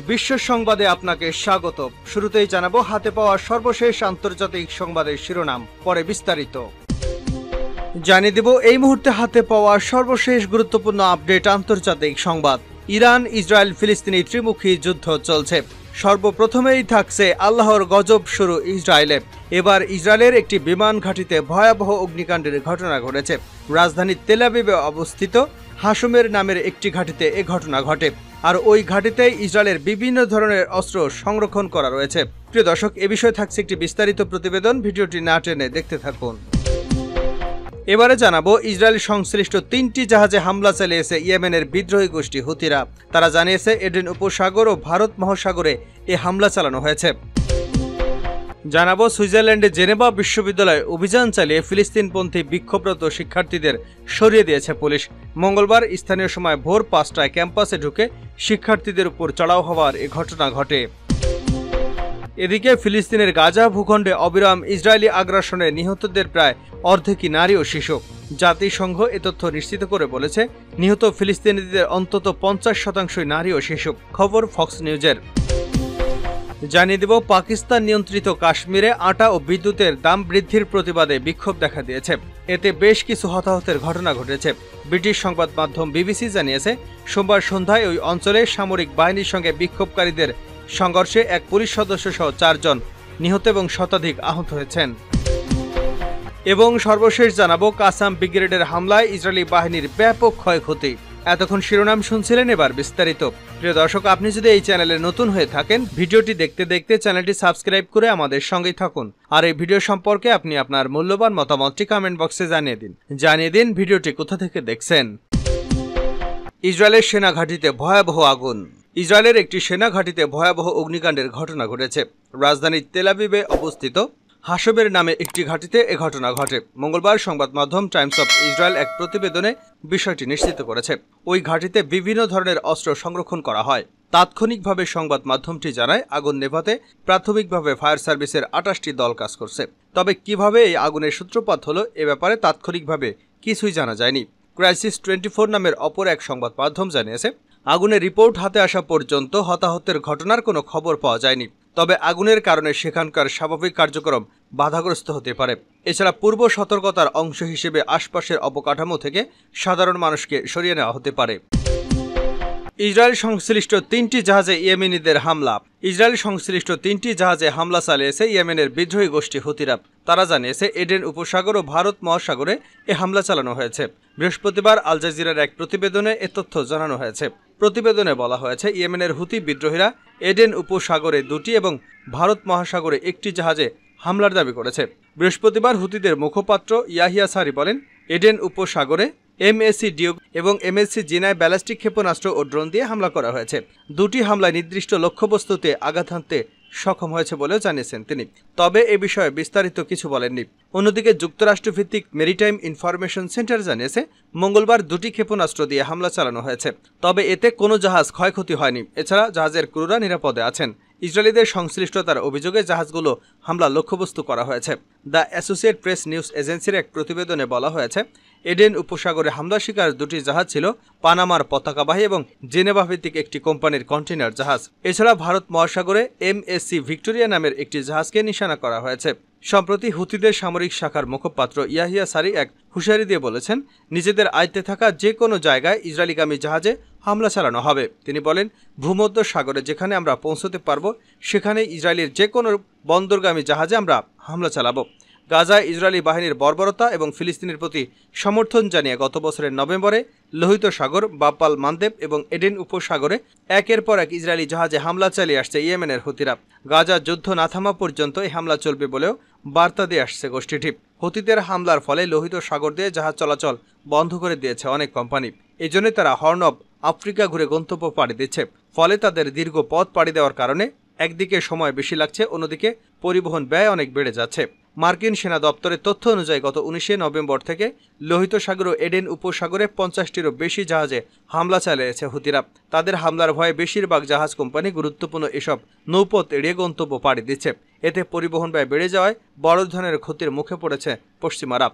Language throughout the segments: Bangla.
বিশ্ব সংবাদে আপনাকে স্বাগত। শুরুতেই জানাবো হাতে পাওয়া সর্বশেষ আন্তর্জাতিক সংবাদের শিরোনাম, পরে বিস্তারিত জানিয়ে দেব। এই মুহূর্তে হাতে পাওয়া সর্বশেষ গুরুত্বপূর্ণ আপডেট আন্তর্জাতিক সংবাদ। ইরান ইসরায়েল ফিলিস্তিনি ত্রিমুখী যুদ্ধ চলছে। সর্বপ্রথমেই থাকছে আল্লাহর গজব শুরু ইসরায়েলে। এবার ইসরায়েলের একটি বিমান ঘাঁটিতে ভয়াবহ অগ্নিকাণ্ডের ঘটনা ঘটেছে। রাজধানী তেল আবিবে অবস্থিত হাসুমের নামের একটি ঘাঁটিতে এ ঘটনা ঘটে। আর ওই ঘাঁটিতে ইসরায়েলের বিভিন্ন ধরনের অস্ত্র সংরক্ষণ করা রয়েছে। প্রিয় দর্শক, এ বিষয়ে থাকছে একটি বিস্তারিত প্রতিবেদন, ভিডিওটি না টেনে দেখতে থাকুন। এবারে জানাবো, ইসরায়েল সংশ্লিষ্ট 3টি জাহাজে হামলা চালিয়েছে ইয়েমেনের বিদ্রোহী গোষ্ঠী হুতিরা। তারা জানিয়েছে এডেন উপসাগর ও ভারত মহাসাগরে এ হামলা চালানো হয়েছে। জানাবো, সুইজারল্যান্ডে জেনেভা বিশ্ববিদ্যালয়ে অভিযান চালিয়ে ফিলিস্তিনপন্থী বিক্ষোভরত শিক্ষার্থীদের সরিয়ে দিয়েছে পুলিশ। মঙ্গলবার স্থানীয় সময় ভোর 5টায় ক্যাম্পাসে ঢুকে শিক্ষার্থীদের উপর চড়াও হওয়ার এ ঘটনা ঘটে। এদিকে ফিলিস্তিনের গাজা ভূখণ্ডে অবিরাম ইসরায়েলি আগ্রাসনে নিহতদের প্রায় অর্ধেকই নারী ও শিশু। জাতিসংঘ এ তথ্য নিশ্চিত করে বলেছে, নিহত ফিলিস্তিনিদের অন্তত 50% নারী ও শিশু। খবর ফক্স নিউজের। জানিয়ে দেব, পাকিস্তান নিয়ন্ত্রিত কাশ্মীরে আটা ও বিদ্যুতের দাম বৃদ্ধির প্রতিবাদে বিক্ষোভ দেখা দিয়েছে। এতে বেশ কিছু হতাহতের ঘটনা ঘটেছে। ব্রিটিশ সংবাদ মাধ্যম বিবিসি জানিয়েছে, সোমবার সন্ধ্যায় ওই অঞ্চলে সামরিক বাহিনীর সঙ্গে বিক্ষোভকারীদের সংঘর্ষে এক পুলিশ সদস্য সহ 4 জন নিহত এবং শতাধিক আহত হয়েছেন। এবং সর্বশেষ জানাবো, কাসাম ব্রিগেডের হামলায় ইসরায়েলি বাহিনীর ব্যাপক ক্ষয়ক্ষতি। এতক্ষণ শিরোনাম শুনছিলেন, এবার বিস্তারিত। প্রিয় দর্শক, আপনি যদি এই চ্যানেলে নতুন হয়ে থাকেন, ভিডিওটি দেখতে দেখতে চ্যানেলটি সাবস্ক্রাইব করে আমাদের সঙ্গেই থাকুন। আর এই ভিডিও সম্পর্কে আপনি আপনার মূল্যবান মতামতটি কমেন্ট বক্সে জানিয়ে দিন ভিডিওটি কোথা থেকে দেখছেন। ইসরায়েলের সেনা ঘাঁটিতে ভয়াবহ আগুন। ইসরায়েলের একটি সেনা ঘাঁটিতে ভয়াবহ অগ্নিকাণ্ডের ঘটনা ঘটেছে। রাজধানী তেল আবিবে অবস্থিত হাসবের নামে একটি ঘাঁটিতে এ ঘটনা ঘটে। মঙ্গলবার সংবাদ মাধ্যম টাইমস অফ ইসরায়েল এক প্রতিবেদনে বিষয়টি নিশ্চিত করেছে। ওই ঘাঁটিতে বিভিন্ন ধরনের অস্ত্র সংরক্ষণ করা হয়। তাৎক্ষণিকভাবে সংবাদ মাধ্যমটি জানায়, আগুন নেভাতে প্রাথমিকভাবে ফায়ার সার্ভিসের 28টি দল কাজ করছে। তবে কিভাবে এই আগুনের সূত্রপাত হলো এ ব্যাপারে তাৎক্ষণিকভাবে কিছুই জানা যায়নি। ক্রাইসিস 24 নামের অপর এক সংবাদ মাধ্যম জানিয়েছে, আগুনের রিপোর্ট হাতে আসা পর্যন্ত হতাহতের ঘটনার কোনো খবর পাওয়া যায়নি। তবে আগুনের কারণে সেখানকার স্বাভাবিক কার্যক্রম বাধাগ্রস্ত হতে পারে। এছাড়া পূর্ব সতর্কতার অংশ হিসেবে আশপাশের অবকাঠামো থেকে সাধারণ মানুষকে সরিয়ে নেওয়া হতে পারে। ইসরায়েল সংশ্লিষ্ট 3টি জাহাজে ইয়েমেনিদের হামলা। ইসরায়েল সংশ্লিষ্ট 3টি জাহাজে হামলা চালিয়েছে ইয়েমেনের বিদ্রোহী গোষ্ঠী হুতিরা। তারা জানিয়েছে এডেন উপসাগর ও ভারত মহাসাগরে এ হামলা চালানো হয়েছে। বৃহস্পতিবার আল জাজিরার এক প্রতিবেদনে এ তথ্য জানানো হয়েছে। প্রতিবেদনে বলা হয়েছে, ইয়েমেনের হুতি বিদ্রোহীরা এডেন উপসাগরে 2টি এবং ভারত মহাসাগরে 1টি জাহাজে হামলার দাবি করেছে। বৃহস্পতিবার হুতিদের মুখপাত্র ইয়াহিয়া সারি বলেন, এডেন উপসাগরে এমএসসি ডিউক এবং এমএসসি জিনায় ব্যালিস্টিক ক্ষেপণাস্ত্র ও ড্রোন দিয়ে হামলা করা হয়েছে। 2টি হামলায় নির্দিষ্ট লক্ষ্যবস্তুতে আঘাত হানতে সক্ষম হয়েছে বলেও জানিয়েছেন তিনি। তবে এ বিষয়ে বিস্তারিত কিছু বলেননি। অন্যদিকে যুক্তরাষ্ট্রভিত্তিক মেরিটাইম ইনফরমেশন সেন্টার জানিয়েছে, মঙ্গলবার 2টি ক্ষেপণাস্ত্র দিয়ে হামলা চালানো হয়েছে। তবে এতে কোনো জাহাজ ক্ষয়ক্ষতি হয়নি। এছাড়া জাহাজের ক্রুরা নিরাপদে আছেন। ইসরায়েলিদের সংশ্লিষ্টতার অভিযোগে জাহাজগুলো হামলা লক্ষ্যবস্তু করা হয়েছে। দ্য অ্যাসোসিয়েট প্রেস নিউজ এজেন্সির এক প্রতিবেদনে বলা হয়েছে, এডেন উপসাগরে হামলা শিকার 2টি জাহাজ ছিল পানামার পতাকাবাহী এবং জেনেভা ভিত্তিক একটি কোম্পানির কন্টেইনার জাহাজ। এছাড়া ভারত মহাসাগরে এমএসসি ভিক্টোরিয়া নামের একটি জাহাজকে নিশানা করা হয়েছে। সম্প্রতি হুতিদের সামরিক শাখার মুখপাত্র ইয়াহিয়া সারি এক হুঁশিয়ারি দিয়ে বলেছেন, নিজেদের আয়ত্তে থাকা যে কোনো জায়গায় ইসরায়েলিগামী জাহাজে হামলা চালানো হবে। তিনি বলেন, ভূমধ্য সাগরে যেখানে আমরা পৌঁছতে পারব সেখানে ইসরায়েলের যে কোনো বন্দরগামী জাহাজে আমরা হামলা চালাবো। গাজায় ইসরায়েলি বাহিনীর বর্বরতা এবং ফিলিস্তিনের প্রতি সমর্থন জানিয়ে গত বছরের নভেম্বরে লোহিত সাগর, বাব আল মানদেব এবং এডেন উপসাগরে একের পর এক ইসরায়েলি জাহাজে হামলা চালিয়ে আসছে ইয়েমেনের হুতিরা। গাজা যুদ্ধ না থামা পর্যন্ত এই হামলা চলবে বলেও বার্তা দিয়ে আসছে গোষ্ঠীটি। হুতিদের হামলার ফলে লোহিত সাগর দিয়ে জাহাজ চলাচল বন্ধ করে দিয়েছে অনেক কোম্পানি। এজন্য তারা হর্ন অব আফ্রিকা ঘুরে গন্তব্য পাড়ি দিচ্ছে। ফলে তাদের দীর্ঘ পথ পাড়ি দেওয়ার কারণে একদিকে সময় বেশি লাগছে, অন্যদিকে পরিবহন ব্যয় অনেক বেড়ে যাচ্ছে। মার্কিন সেনা দপ্তরের তথ্য অনুযায়ী গত 19 নভেম্বর থেকে লোহিত সাগর ও এডেন উপসাগরে 50টিরও বেশি জাহাজে হামলা চালিয়েছে হুতিরা। তাদের হামলার ভয়ে বেশিরভাগ জাহাজ কোম্পানি গুরুত্বপূর্ণ এসব নৌপথ এড়িয়ে গন্তব্য পাড়ি দিচ্ছে। এতে পরিবহন ব্যয় বেড়ে যাওয়ায় বড় ধরনের ক্ষতির মুখে পড়েছে পশ্চিমারা।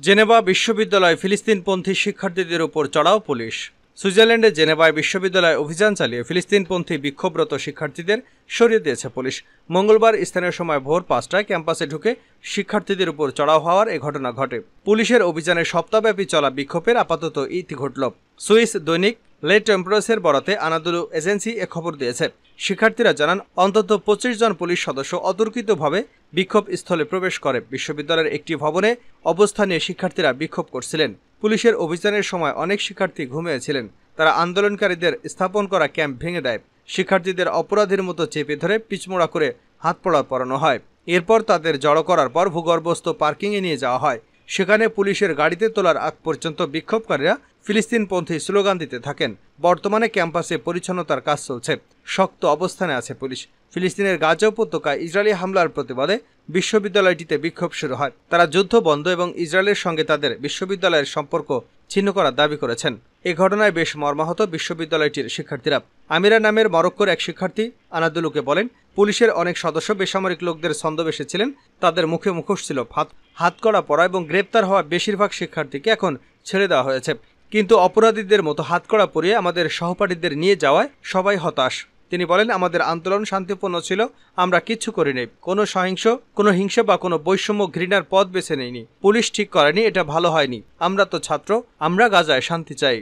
জেনেভা বিশ্ববিদ্যালয়ে ফিলিস্তিনপন্থী শিক্ষার্থীদের উপর চড়াও পুলিশ। সুইজারল্যান্ডের জেনেভায় বিশ্ববিদ্যালয়ে অভিযান চালিয়ে ফিলিস্তিনপন্থী বিক্ষোভরত শিক্ষার্থীদের সরিয়ে দিয়েছে পুলিশ। মঙ্গলবার স্থানীয় সময় ভোর 5টায় ক্যাম্পাসে ঢুকে শিক্ষার্থীদের উপর চড়াও হওয়ার এ ঘটনা ঘটে। পুলিশের অভিযানে সপ্তাহব্যাপী চলা বিক্ষোভের আপাতত ইতি ঘটল। সুইস দৈনিক লে টেম্পোরাসের বরাতে আনাদোলু এজেন্সি এ খবর দিয়েছে। শিক্ষার্থীরা জানান, অন্তত 25 জন পুলিশ সদস্য অতর্কিতভাবে বিক্ষোভ স্থলে প্রবেশ করে। বিশ্ববিদ্যালয়ের একটি ভবনে অবস্থান নিয়ে শিক্ষার্থীরা বিক্ষোভ করছিলেন। পুলিশের অভিযানের সময় অনেক শিক্ষার্থী ঘুমিয়েছিলেন। তারা আন্দোলনকারীদের স্থাপন করা ক্যাম্প ভেঙে দেয়। শিক্ষার্থীদের অপরাধীর মতো চেপে ধরে পিচমোড়া করে হাতপড়া পরানো হয়। এরপর তাদের জড়ো করার পর ভূগর্ভস্থ পার্কিংয়ে নিয়ে যাওয়া হয়। সেখানে পুলিশের গাড়িতে তোলার আগ পর্যন্ত বিক্ষোভকারীরা ফিলিস্তিনপন্থী স্লোগান দিতে থাকেন। বর্তমানে ক্যাম্পাসে পরিচ্ছন্নতার কাজ চলছে। শক্ত অবস্থানে আছে পুলিশ। ফিলিস্তিনের গাজা উপত্যকায় ইসরায়েলি হামলার প্রতিবাদে বিশ্ববিদ্যালয়টিতে বিক্ষোভ শুরু হয়। তারা যুদ্ধ বন্ধ এবং ইসরায়েলের সঙ্গে তাদের বিশ্ববিদ্যালয়ের সম্পর্ক ছিন্ন করার দাবি করেছেন। এ ঘটনায় বেশ মর্মাহত বিশ্ববিদ্যালয়টির শিক্ষার্থীরা। আমিরা নামের মরক্কোর এক শিক্ষার্থী আনাদুলুকে বলেন, পুলিশের অনেক সদস্য বেসামরিক লোকদের ছদ্মবেশে ছিলেন। তাদের মুখে মুখোশ ছিল। হাতকড়া পরা এবং গ্রেপ্তার হওয়া বেশিরভাগ শিক্ষার্থীকে এখন ছেড়ে দেওয়া হয়েছে। কিন্তু অপরাধীদের মতো হাতকড়া পরিয়ে আমাদের সহপাঠীদের নিয়ে যাওয়ায় সবাই হতাশ। তিনি বলেন, আমাদের আন্দোলন শান্তিপূর্ণ ছিল। আমরা কিচ্ছু করিনি। কোনো হিংসা বা কোনো বৈষম্য ঘৃণার পথ বেছে নেইনি। পুলিশ ঠিক করেনি, এটা ভালো হয়নি। আমরা তো ছাত্র, আমরা গাজায় শান্তি চাই।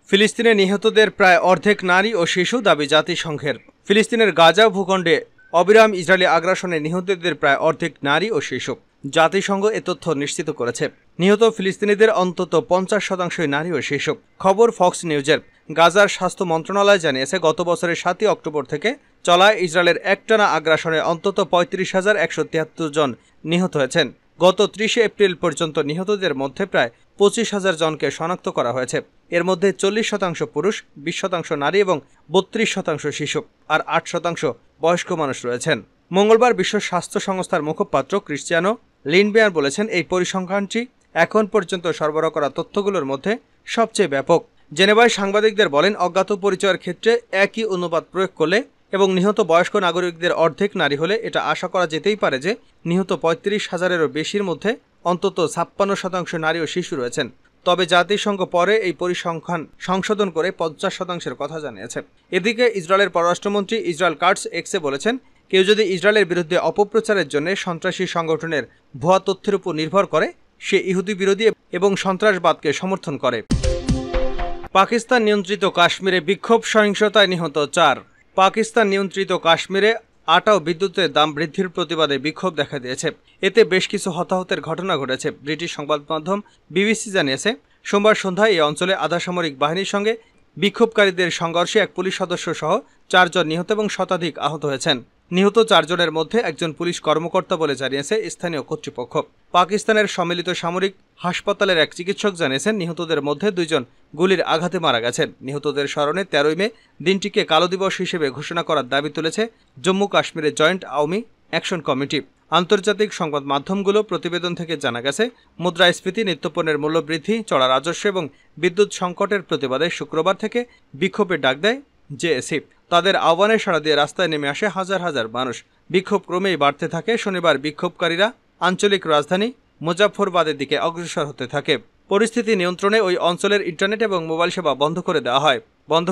ফিলিস্তিনে নিহতদের প্রায় অর্ধেক নারী ও শিশু, দাবি জাতিসংঘের। ফিলিস্তিনের গাজা ভূখণ্ডে অবিরাম ইসরায়েলি আগ্রাসনে নিহতদের প্রায় অর্ধেক নারী ও শিশু। জাতিসংঘ এ তথ্য নিশ্চিত করেছে। নিহত ফিলিস্তিনিদের অন্তত 50% নারী ও শিশু। খবর ফক্স নিউজের। গাজার স্বাস্থ্য মন্ত্রণালয় জানিয়েছে, গত বছরের 7 অক্টোবর থেকে চলা ইসরায়েলের একটানা আগ্রাসনে অন্তত 35,173 জন নিহত হয়েছেন। গত 30 এপ্রিল পর্যন্ত নিহতদের মধ্যে প্রায় 25,000 জনকে শনাক্ত করা হয়েছে। এর মধ্যে 40% পুরুষ, 20% নারী এবং 32% শিশু, আর 8% বয়স্ক মানুষ রয়েছেন। মঙ্গলবার বিশ্ব স্বাস্থ্য সংস্থার মুখপাত্র ক্রিশ্চিয়ানো লিন্ডবেয়ার বলেছেন, এই পরিসংখ্যানটি এখন পর্যন্ত সরবরাহ করা তথ্যগুলোর মধ্যে সবচেয়ে ব্যাপক। জেনেভায় সাংবাদিকদের বলেন, অজ্ঞাত পরিচয়ের ক্ষেত্রে একই অনুপাত প্রয়োগ করলে এবং নিহত বয়স্ক নাগরিকদের অর্ধেক নারী হলে এটা আশা করা যেতেই পারে যে নিহত 35,000-এরও বেশির মধ্যে অন্তত 56% নারী ও শিশু রয়েছেন। তবে জাতিসংঘ পরে এই পরিসংখ্যান সংশোধন করে 50%-এর কথা জানিয়েছে। এদিকে ইসরায়েলের পররাষ্ট্রমন্ত্রী ইসরায়েল কাটস এক্সে বলেছেন, কেউ যদি ইসরায়েলের বিরুদ্ধে অপপ্রচারের জন্য সন্ত্রাসী সংগঠনের ভুয়া তথ্যের উপর নির্ভর করে, সে ইহুদি বিরোধী এবং সন্ত্রাসবাদকে সমর্থন করে। পাকিস্তান নিয়ন্ত্রিত কাশ্মীরে বিক্ষোভ, সহিংসতায় নিহত 4। পাকিস্তান নিয়ন্ত্রিত কাশ্মীরে আটা ও বিদ্যুতের দাম বৃদ্ধির প্রতিবাদে বিক্ষোভ দেখা দিয়েছে। এতে বেশ কিছু হতাহতের ঘটনা ঘটেছে। ব্রিটিশ সংবাদ মাধ্যম বিবিসি জানিয়েছে, সোমবার সন্ধ্যায় এই অঞ্চলে আধাসামরিক বাহিনীর সঙ্গে বিক্ষোভকারীদের সংঘর্ষে এক পুলিশ সদস্য সহ 4 জন নিহত এবং শতাধিক আহত হয়েছেন। নিহত 4 জনের মধ্যে একজন পুলিশ কর্মকর্তা বলে জানিয়েছে স্থানীয় কর্তৃপক্ষ। পাকিস্তানের সম্মিলিত সামরিক হাসপাতালের এক চিকিৎসক জানিয়েছেন, নিহতদের মধ্যে 2 জন গুলির আঘাতে মারা গেছেন। নিহতদের স্মরণে 13 মে দিনটিকে কালো দিবস হিসেবে ঘোষণা করার দাবি তুলেছে জম্মু কাশ্মীরের জয়েন্ট আওয়ামী অ্যাকশন কমিটি। আন্তর্জাতিক সংবাদ মাধ্যমগুলো প্রতিবেদন থেকে জানা গেছে, মুদ্রাস্ফীতি, নিত্যপণ্যের মূল্যবৃদ্ধি, চড়া রাজস্ব এবং বিদ্যুৎ সংকটের প্রতিবাদে শুক্রবার থেকে বিক্ষোভের ডাক দেয় জেএসি। তাদের আহ্বানে সাড়া দিয়ে রাস্তায় নেমে আসে হাজার হাজার মানুষ। বিক্ষোভ ক্রমেই বাড়তে থাকে। শনিবার বিক্ষোভকারীরা আঞ্চলিক রাজধানী মুজাফফরবাদের দিকে অগ্রসর হতে থাকে। পরিস্থিতি নিয়ন্ত্রণে ওই অঞ্চলের ইন্টারনেট এবং মোবাইল সেবা বন্ধ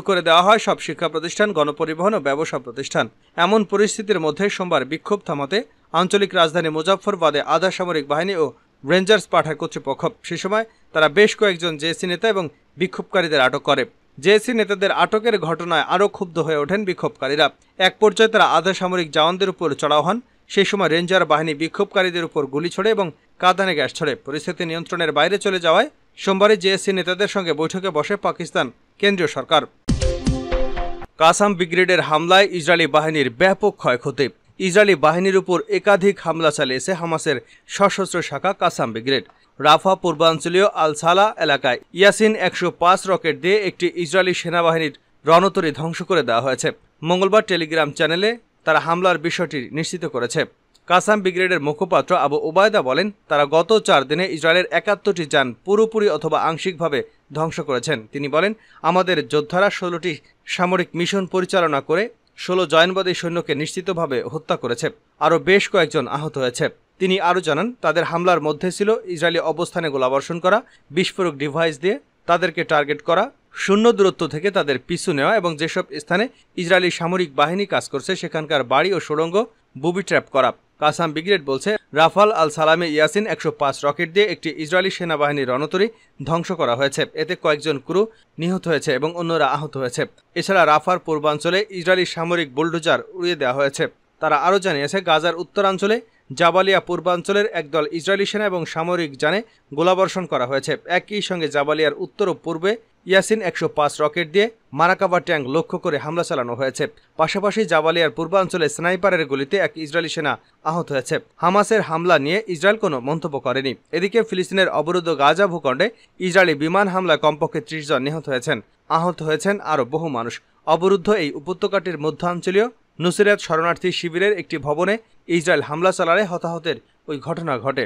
করে দেওয়া হয় সব শিক্ষা প্রতিষ্ঠান, গণপরিবহন ও ব্যবসা প্রতিষ্ঠান। এমন পরিস্থিতির মধ্যে সোমবার বিক্ষোভ থামাতে আঞ্চলিক রাজধানী মুজাফফরবাদে আধা সামরিক বাহিনী ও রেঞ্জার্স পাঠায় কর্তৃপক্ষ। সে সময় তারা বেশ কয়েকজন জেএসি নেতা এবং বিক্ষোভকারীদের আটক করে। জেএসি নেতাদের আটকের ঘটনায় আরও ক্ষুব্ধ হয়ে ওঠেন বিক্ষোভকারীরা। এক পর্যায়ে তারা আধা সামরিক জওয়ানদের উপর চড়াও হন। সেই সময় রেঞ্জার বাহিনী বিক্ষোভকারীদের উপর গুলি ছোড়ে এবং কাঁদানে গ্যাস ছড়ে। পরিস্থিতি নিয়ন্ত্রণের বাইরে চলে যাওয়ায় সোমবারে জেএসি নেতাদের সঙ্গে বৈঠকে বসে পাকিস্তান কেন্দ্রীয় সরকার। কাসাম ব্রিগেডের হামলায় ইসরায়েলি বাহিনীর ব্যাপক ক্ষয়ক্ষতি। ইসরায়েলি বাহিনীর উপর একাধিক হামলা চালিয়েছে হামাসের সশস্ত্র শাখা কাসাম ব্রিগেড। রাফা পূর্বাঞ্চলীয় আল সালা এলাকায় ইয়াসিন 105 রকেট দিয়ে একটি ইসরায়েলি সেনাবাহিনীর রণতরী ধ্বংস করে দেওয়া হয়েছে। মঙ্গলবার টেলিগ্রাম চ্যানেলে তারা হামলার বিষয়টি নিশ্চিত করেছে। কাসাম ব্রিগেডের মুখপাত্র আবু ওবায়দা বলেন, তারা গত 4 দিনে ইসরায়েলের 71টি যান পুরোপুরি অথবা আংশিকভাবে ধ্বংস করেছেন। তিনি বলেন, আমাদের যোদ্ধারা 16টি সামরিক মিশন পরিচালনা করে 16 জয়নবাদী সৈন্যকে নিশ্চিতভাবে হত্যা করেছে। আরও বেশ কয়েকজন আহত হয়েছে। তিনি আরও জানান, তাদের হামলার মধ্যে ছিল ইসরায়েলি অবস্থানে গোলাবর্ষণ করা, বিস্ফোরক ডিভাইস দিয়ে তাদেরকে টার্গেট করা, শূন্য দূরত্ব থেকে তাদের পিছু নেওয়া এবং যেসব স্থানে ইসরায়েলি সামরিক বাহিনী কাজ করছে সেখানকার বাড়ি ও সুড়ঙ্গ বুবি ট্র্যাপ করা। কাসাম ব্রিগেড বলছে, রাফাল আল সালামে ইয়াসিন 105 রকেট দিয়ে একটি ইসরায়েলি সেনাবাহিনীর রণতরী ধ্বংস করা হয়েছে। এতে কয়েকজন ক্রু নিহত হয়েছে এবং অন্যরা আহত হয়েছে। এছাড়া রাফার পূর্বাঞ্চলে ইসরায়েলি সামরিক বুলডোজার উড়িয়ে দেওয়া হয়েছে। তারা আরও জানিয়েছে, গাজার উত্তরাঞ্চলে জাবালিয়া পূর্বাঞ্চলের একদল ইসরায়েলি সেনা এবং সামরিক যানে গোলাবর্ষণ করা হয়েছে। একই সঙ্গে জাবালিয়ার উত্তর ও পূর্বে ইয়াসিন 105 রকেট দিয়ে মারাকাবা ট্যাঙ্ক লক্ষ্য করে হামলা চালানো হয়েছে। পাশাপাশি জাবালিয়ার পূর্বাঞ্চলে স্নাইপারের গুলিতে এক ইসরায়েলি সেনা আহত হয়েছে। হামাসের হামলা নিয়ে ইসরায়েল কোনো মন্তব্য করেনি। এদিকে ফিলিস্তিনের অবরুদ্ধ গাজা ভূখণ্ডে ইসরায়েলি বিমান হামলায় কমপক্ষে 30 জন নিহত হয়েছেন, আহত হয়েছেন আরও বহু মানুষ। অবরুদ্ধ এই উপত্যকাটির মধ্যাঞ্চলীয় নুসিরাত শরণার্থী শিবিরের একটি ভবনে ইসরায়েল হামলা চালালে হতাহতের ওই ঘটনা ঘটে।